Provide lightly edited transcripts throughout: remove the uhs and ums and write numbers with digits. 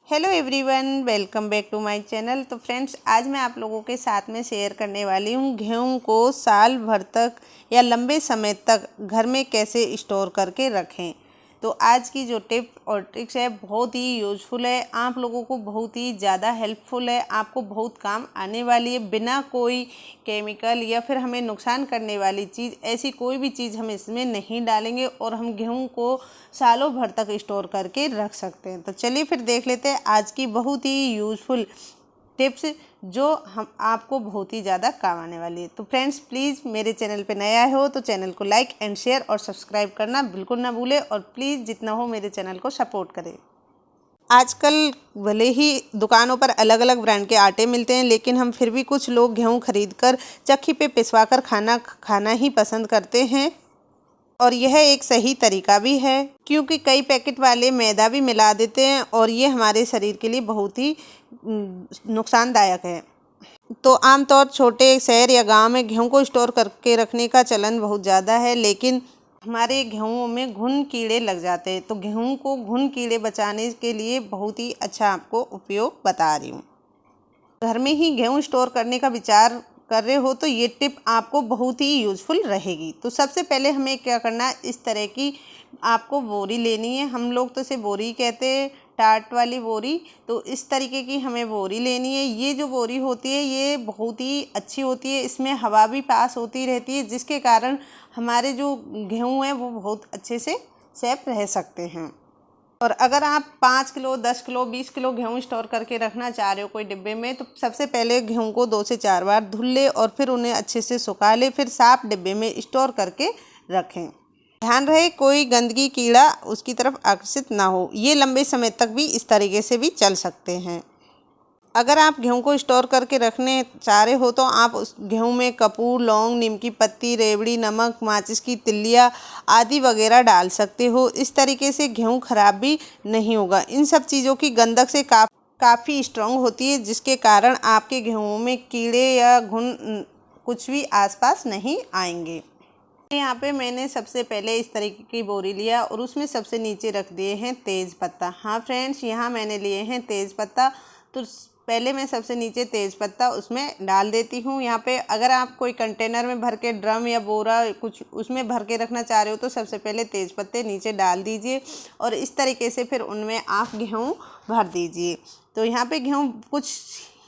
Hello everyone, welcome back to my channel. तो friends, आज मैं आप लोगों के साथ में शेयर करने वाली हूँ गेहूँ को साल भर तक या लंबे समय तक घर में कैसे स्टोर करके रखें। तो आज की जो टिप और ट्रिक्स है बहुत ही यूज़फुल है, आप लोगों को बहुत ही ज़्यादा हेल्पफुल है, आपको बहुत काम आने वाली है। बिना कोई केमिकल या फिर हमें नुकसान करने वाली चीज़, ऐसी कोई भी चीज़ हम इसमें नहीं डालेंगे और हम गेहूं को सालों भर तक स्टोर करके रख सकते हैं। तो चलिए फिर देख लेते हैं आज की बहुत ही यूज़फुल टिप्स जो हम आपको बहुत ही ज़्यादा काम आने वाली है। तो फ्रेंड्स, प्लीज़ मेरे चैनल पे नया हो तो चैनल को लाइक एंड शेयर और सब्सक्राइब करना बिल्कुल ना भूलें और प्लीज़ जितना हो मेरे चैनल को सपोर्ट करें। आजकल भले ही दुकानों पर अलग अलग ब्रांड के आटे मिलते हैं, लेकिन हम फिर भी कुछ लोग गेहूं खरीद कर चक्की पे पिसवा कर खाना ही पसंद करते हैं। और यह एक सही तरीका भी है, क्योंकि कई पैकेट वाले मैदा भी मिला देते हैं और ये हमारे शरीर के लिए बहुत ही नुकसानदायक है। तो आमतौर छोटे शहर या गांव में गेहूं को स्टोर करके रखने का चलन बहुत ज़्यादा है, लेकिन हमारे गेहूं में घुन कीड़े लग जाते हैं। तो गेहूं को घुन कीड़े बचाने के लिए बहुत ही अच्छा आपको उपयोग बता रही हूँ। घर में ही गेहूं स्टोर करने का विचार कर रहे हो तो ये टिप आपको बहुत ही यूज़फुल रहेगी। तो सबसे पहले हमें क्या करना है, इस तरह की आपको बोरी लेनी है। हम लोग तो इसे बोरी कहते हैं, टाट वाली बोरी। तो इस तरीके की हमें बोरी लेनी है। ये जो बोरी होती है ये बहुत ही अच्छी होती है, इसमें हवा भी पास होती रहती है, जिसके कारण हमारे जो गेहूँ हैं वो बहुत अच्छे से सेफ रह सकते हैं। और अगर आप 5 किलो 10 किलो 20 किलो गेहूँ स्टोर करके रखना चाह रहे हो कोई डिब्बे में, तो सबसे पहले गेहूँ को 2 से 4 बार धुल ले और फिर उन्हें अच्छे से सुखा ले, फिर साफ डिब्बे में स्टोर करके रखें। ध्यान रहे कोई गंदगी कीड़ा उसकी तरफ आकर्षित ना हो। ये लंबे समय तक भी इस तरीके से भी चल सकते हैं। अगर आप गेहूं को स्टोर करके रखने चाह रहे हो तो आप उस गेहूं में कपूर, लौंग, नीम की पत्ती, रेवड़ी, नमक, माचिस की तिल्लियाँ आदि वगैरह डाल सकते हो। इस तरीके से गेहूं खराब भी नहीं होगा। इन सब चीज़ों की गंधक से काफ़ी स्ट्रॉन्ग होती है, जिसके कारण आपके गेहूँ में कीड़े या घुन कुछ भी आसपास नहीं आएंगे। यहाँ पे मैंने सबसे पहले इस तरीके की बोरी लिया और उसमें सबसे नीचे रख दिए हैं तेज़ पत्ता। हाँ फ्रेंड्स, यहाँ मैंने लिए हैं तेज़ पत्ता। तो पहले मैं सबसे नीचे तेज़ पत्ता उसमें डाल देती हूँ। यहाँ पे अगर आप कोई कंटेनर में भर के, ड्रम या बोरा कुछ उसमें भर के रखना चाह रहे हो तो सबसे पहले तेज़ पत्ते नीचे डाल दीजिए और इस तरीके से फिर उनमें आप गेहूँ भर दीजिए। तो यहाँ पे गेहूँ कुछ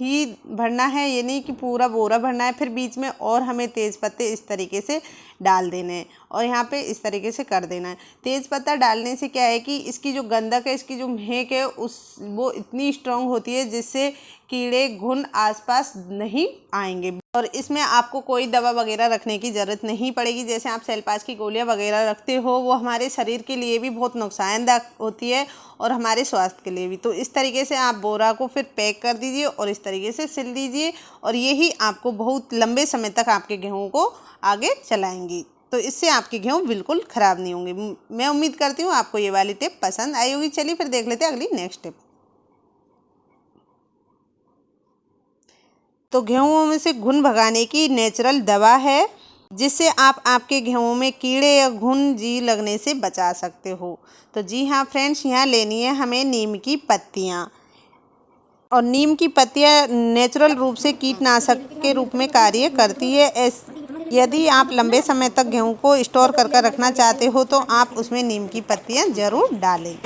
ही भरना है, ये नहीं कि पूरा बोरा भरना है। फिर बीच में और हमें तेज़ पत्ते इस तरीके से डाल देने हैं और यहाँ पे इस तरीके से कर देना है। तेज़ पत्ता डालने से क्या है कि इसकी जो गंधक है, इसकी जो महक है वो इतनी स्ट्रांग होती है जिससे कीड़े घुन आसपास नहीं आएंगे। और इसमें आपको कोई दवा वगैरह रखने की ज़रूरत नहीं पड़ेगी। जैसे आप सेलपास की गोलियां वगैरह रखते हो, वो हमारे शरीर के लिए भी बहुत नुकसानदायक होती है और हमारे स्वास्थ्य के लिए भी। तो इस तरीके से आप बोरा को फिर पैक कर दीजिए और इस तरीके से सिल दीजिए और यही आपको बहुत लंबे समय तक आपके गेहूँ को आगे चलाएंगी। तो इससे आपके गेहूँ बिल्कुल ख़राब नहीं होंगे। मैं उम्मीद करती हूँ आपको ये वाली टिप पसंद आई होगी। चलिए फिर देख लेते हैं अगली नेक्स्ट टिप। तो गेहूँ में से घुन भगाने की नेचुरल दवा है, जिससे आप आपके गेहूँ में कीड़े या घुन जी लगने से बचा सकते हो। तो जी हाँ फ्रेंड्स, यहाँ लेनी है हमें नीम की पत्तियाँ। और नीम की पत्तियाँ नेचुरल रूप से कीटनाशक के रूप में कार्य करती है। यदि आप लंबे समय तक गेहूं को स्टोर कर रखना चाहते हो तो आप उसमें नीम की पत्तियाँ ज़रूर डालें।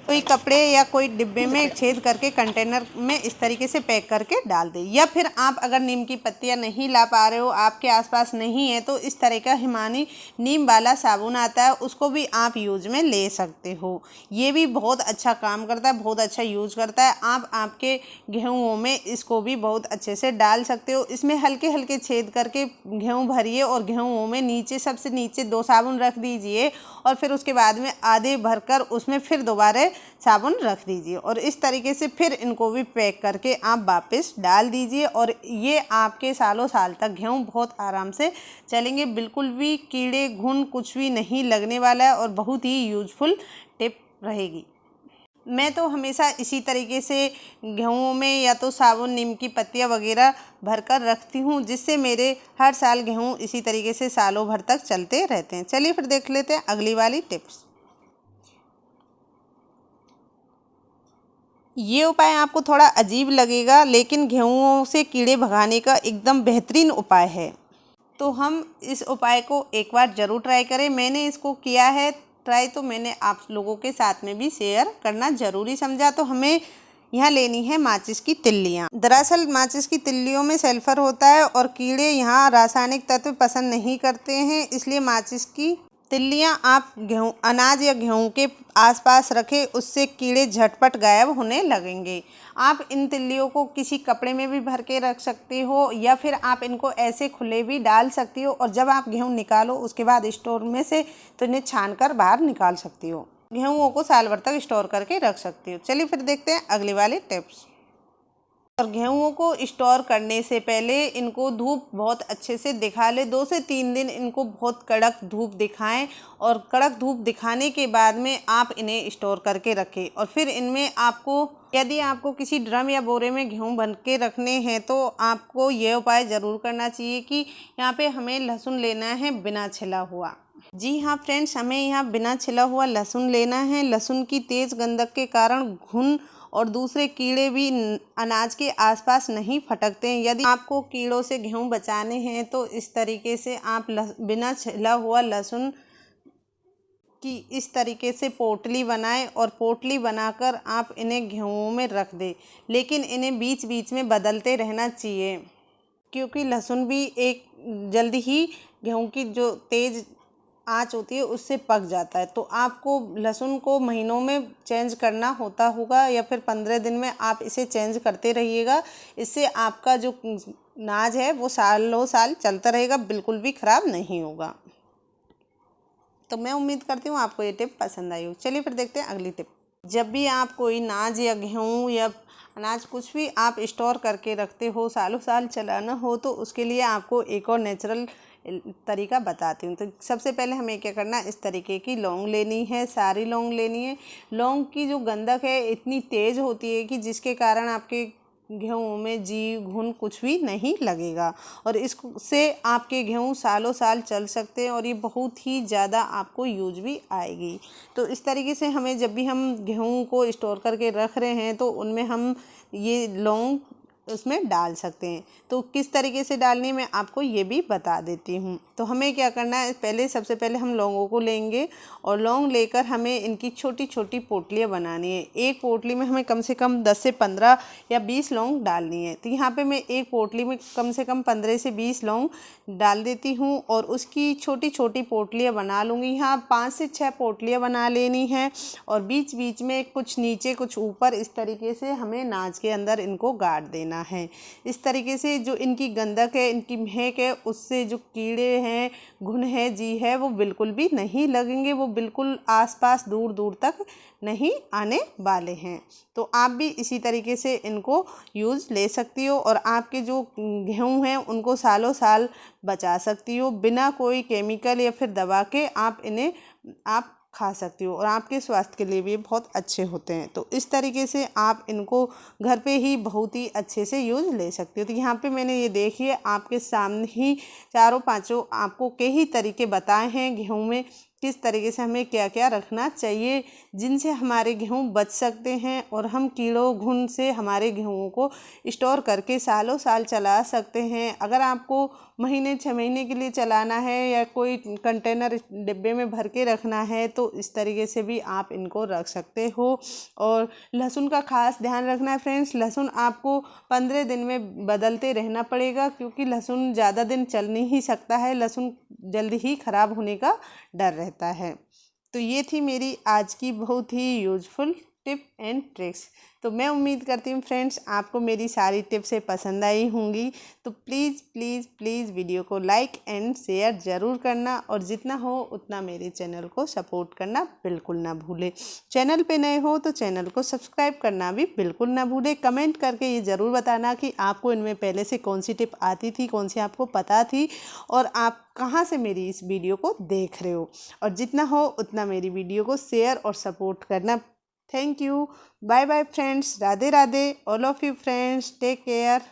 कोई कपड़े या कोई डिब्बे में छेद करके कंटेनर में इस तरीके से पैक करके डाल दें। या फिर आप अगर नीम की पत्तियां नहीं ला पा रहे हो, आपके आसपास नहीं है, तो इस तरह का हिमानी नीम वाला साबुन आता है, उसको भी आप यूज़ में ले सकते हो। ये भी बहुत अच्छा काम करता है, बहुत अच्छा यूज़ करता है। आप आपके गेहूँ में इसको भी बहुत अच्छे से डाल सकते हो। इसमें हल्के हल्के छेद करके गेहूँ भरिए और गेहूँ में नीचे सबसे नीचे 2 साबुन रख दीजिए और फिर उसके बाद में आधे भरकर उसमें फिर दोबारा साबुन रख दीजिए और इस तरीके से फिर इनको भी पैक करके आप वापस डाल दीजिए और ये आपके सालों साल तक गेहूँ बहुत आराम से चलेंगे। बिल्कुल भी कीड़े घुन कुछ भी नहीं लगने वाला है और बहुत ही यूज़फुल टिप रहेगी। मैं तो हमेशा इसी तरीके से गेहूँ में या तो साबुन, नीम की पत्तियाँ वगैरह भरकर रखती हूँ, जिससे मेरे हर साल गेहूँ इसी तरीके से सालों भर तक चलते रहते हैं। चलिए फिर देख लेते हैं अगली वाली टिप्स। ये उपाय आपको थोड़ा अजीब लगेगा, लेकिन गेहूँ से कीड़े भगाने का एकदम बेहतरीन उपाय है। तो हम इस उपाय को एक बार ज़रूर ट्राई करें। मैंने इसको किया है ट्राई, तो मैंने आप लोगों के साथ में भी शेयर करना ज़रूरी समझा। तो हमें यहाँ लेनी है माचिस की तिल्लियाँ। दरअसल माचिस की तिल्लियों में सल्फर होता है और कीड़े यहाँ रासायनिक तत्व पसंद नहीं करते हैं, इसलिए माचिस की तिल्लियाँ आप गेहूँ, अनाज या गेहूँ के आसपास रखें, उससे कीड़े झटपट गायब होने लगेंगे। आप इन तिल्लियों को किसी कपड़े में भी भर के रख सकते हो, या फिर आप इनको ऐसे खुले भी डाल सकती हो, और जब आप गेहूँ निकालो उसके बाद स्टोर में से तो इन्हें छान कर बाहर निकाल सकती हो। गेहूँ को साल भर तक स्टोर करके रख सकती हो। चलिए फिर देखते हैं अगले वाले टिप्स। और गेहूँ को स्टोर करने से पहले इनको धूप बहुत अच्छे से दिखा ले। 2 से 3 दिन इनको बहुत कड़क धूप दिखाएं, और कड़क धूप दिखाने के बाद में आप इन्हें स्टोर करके रखें। और फिर इनमें आपको, यदि आपको किसी ड्रम या बोरे में गेहूँ भर के रखने हैं, तो आपको ये उपाय ज़रूर करना चाहिए कि यहाँ पे हमें लहसुन लेना है बिना छिला हुआ। जी हाँ फ्रेंड्स, हमें यहाँ बिना छिला हुआ लहसुन लेना है। लहसुन की तेज़ गंधक के कारण घुन और दूसरे कीड़े भी अनाज के आसपास नहीं फटकते हैं। यदि आपको कीड़ों से गेहूँ बचाने हैं तो इस तरीके से आप बिना छिला हुआ लहसुन की इस तरीके से पोटली बनाएं, और पोटली बनाकर आप इन्हें गेहूँ में रख दें। लेकिन इन्हें बीच बीच में बदलते रहना चाहिए, क्योंकि लहसुन भी एक जल्दी ही गेहूँ की जो तेज़ आँच होती है उससे पक जाता है। तो आपको लहसुन को महीनों में चेंज करना होगा, या फिर 15 दिन में आप इसे चेंज करते रहिएगा। इससे आपका जो अनाज है वो सालों साल चलता रहेगा, बिल्कुल भी ख़राब नहीं होगा। तो मैं उम्मीद करती हूँ आपको ये टिप पसंद आई हो। चलिए फिर देखते हैं अगली टिप। जब भी आप कोई अनाज या गेहूँ या अनाज कुछ भी आप स्टोर करके रखते हो, सालों साल चलाना हो, तो उसके लिए आपको एक और नेचुरल तरीका बताती हूँ। तो सबसे पहले हमें क्या करना है, इस तरीके की लौंग लेनी है, सारी लौंग लेनी है। लौंग की जो गंधक है इतनी तेज़ होती है कि जिसके कारण आपके गेहूँ में जीव घुन कुछ भी नहीं लगेगा, और इससे आपके गेहूँ सालों साल चल सकते हैं, और ये बहुत ही ज़्यादा आपको यूज भी आएगी। तो इस तरीके से हमें जब भी हम गेहूँ को स्टोर करके रख रहे हैं तो उनमें हम ये लौंग उसमें डाल सकते हैं। तो किस तरीके से डालनी मैं आपको ये भी बता देती हूँ। तो हमें क्या करना है, सबसे पहले हम लौंगों को लेंगे, और लौंग लेकर हमें इनकी छोटी छोटी पोटलियाँ बनानी है। एक पोटली में हमें कम से कम 10 से 15 या 20 लौंग डालनी है। तो यहाँ पे मैं एक पोटली में कम से कम 15 से 20 लौंग डाल देती हूँ, और उसकी छोटी छोटी पोटलियाँ बना लूँगी। यहाँ 5 से 6 पोटलियाँ बना लेनी है, और बीच बीच में कुछ नीचे कुछ ऊपर इस तरीके से हमें अनाज के अंदर इनको गाड़ देना है। इस तरीके से जो इनकी गंधक है, इनकी महक है, उससे जो कीड़े हैं, घुन है, जी है, वो बिल्कुल भी नहीं लगेंगे। वो बिल्कुल आसपास दूर दूर तक नहीं आने वाले हैं। तो आप भी इसी तरीके से इनको यूज़ ले सकती हो, और आपके जो गेहूँ हैं उनको सालों साल बचा सकती हो बिना कोई केमिकल या फिर दवा के। आप इन्हें आप खा सकती हो, और आपके स्वास्थ्य के लिए भी बहुत अच्छे होते हैं। तो इस तरीके से आप इनको घर पे ही बहुत ही अच्छे से यूज़ ले सकती हो। तो यहाँ पे मैंने ये देखिए आपके सामने ही चारों पांचों आपको कई तरीके बताए हैं गेहूँ में किस तरीके से हमें क्या क्या रखना चाहिए, जिनसे हमारे गेहूँ बच सकते हैं, और हम कीड़ों घुन से हमारे गेहूँ को स्टोर करके सालों साल चला सकते हैं। अगर आपको महीने 6 महीने के लिए चलाना है, या कोई कंटेनर डिब्बे में भर के रखना है, तो इस तरीके से भी आप इनको रख सकते हो। और लहसुन का खास ध्यान रखना है फ्रेंड्स, लहसुन आपको 15 दिन में बदलते रहना पड़ेगा, क्योंकि लहसुन ज़्यादा दिन चल नहीं सकता है। लहसुन जल्दी ही ख़राब होने का डर रहता है। तो ये थी मेरी आज की बहुत ही यूज़फुल टिप एंड ट्रिक्स। तो मैं उम्मीद करती हूँ फ्रेंड्स आपको मेरी सारी टिप्सें पसंद आई होंगी। तो प्लीज़ प्लीज़ प्लीज़ वीडियो को लाइक एंड शेयर ज़रूर करना, और जितना हो उतना मेरे चैनल को सपोर्ट करना बिल्कुल ना भूलें। चैनल पे नए हो तो चैनल को सब्सक्राइब करना भी बिल्कुल ना भूलें। कमेंट करके ये ज़रूर बताना कि आपको इनमें पहले से कौन सी टिप आती थी, कौन सी आपको पता थी, और आप कहाँ से मेरी इस वीडियो को देख रहे हो। और जितना हो उतना मेरी वीडियो को शेयर और सपोर्ट करना। Thank you. Bye bye friends, Radhe Radhe. All of you friends, take care.